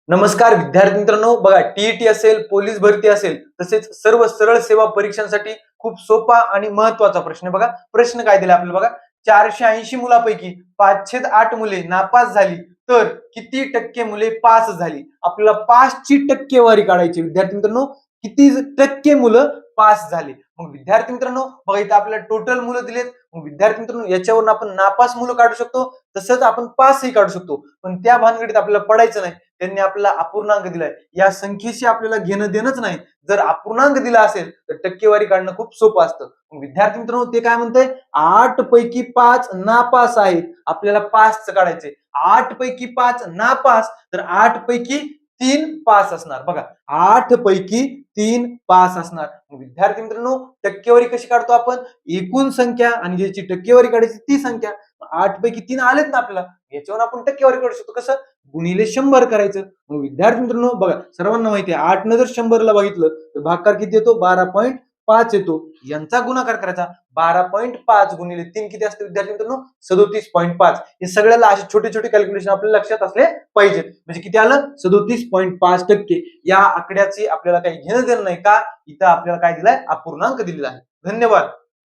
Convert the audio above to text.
नमस्कार विद्यार्थी मित्रांनो, बघा टीईटी असेल, पोलीस भरती असेल, तसेच सर्व सरळ सेवा परीक्षांसाठी खूप सोपा आणि महत्वाचा प्रश्न. बघा प्रश्न काय दिला आपल्याला, बघा 480 मुलापैकी 508 मुले नापास झाली तर किती टक्के मुले पास झाली. आपल्याला पासची टक्केवारी काढायची. विद्यार्थी मित्रांनो, किती टक्के मुलं पास झाली. मग विद्यार्थी मित्रांनो, बघा इथं आपल्याला टोटल मुलं दिलेत. मग विद्यार्थी मित्रांनो, याच्यावरून आपण नापास मुलं काढू शकतो, तसंच आपण पासही काढू शकतो. पण त्या भानगडीत आपल्याला पडायचं नाही. त्यांनी आपल्याला अपूर्णांक दिलाय, या संख्येशी आपल्याला घेणं देणंच नाही. जर अपूर्णांक दिला असेल तर टक्केवारी काढणं खूप सोपं असतं. विद्यार्थी मित्रांनो, ते काय म्हणतंय, 8 पैकी 5 नापास आहेत. आपल्याला पासचं काढायचंय. 8 पैकी 5 नापास, तर 8 पैकी 3 पास असणार. बघा 8 पैकी 3 पास असणार. विद्यार्थी मित्रांनो, टक्केवारी कशी काढतो आपण, एकूण संख्या आणि ज्याची टक्केवारी काढायची ती संख्या. 8 पैकी 3 आलेत ना आपल्याला, याच्यावर आपण टक्केवारी काढू शकतो. कसं, गुणिले 100 करायचं. मग विद्यार्थी मित्रांनो, बघा सर्वांना माहिती आहे 8 न जर 100 ला बघितलं तर भागाकार किती येतो, 12.5 येतो. यांचा गुणाकार करायचा. 12.5 गुणिले 3 किती असते विद्यार्थी मित्रांनो, 37.5. हे सगळ्याला असे छोटे छोटे कॅल्क्युलेशन आपल्या लक्षात असले पाहिजेत. म्हणजे किती आलं, 37.5%. या आकड्याची आपल्याला काही घेणं देणं नाही. का, इथं आपल्याला काय दिलाय, अपूर्णांक दिलेला आहे. धन्यवाद.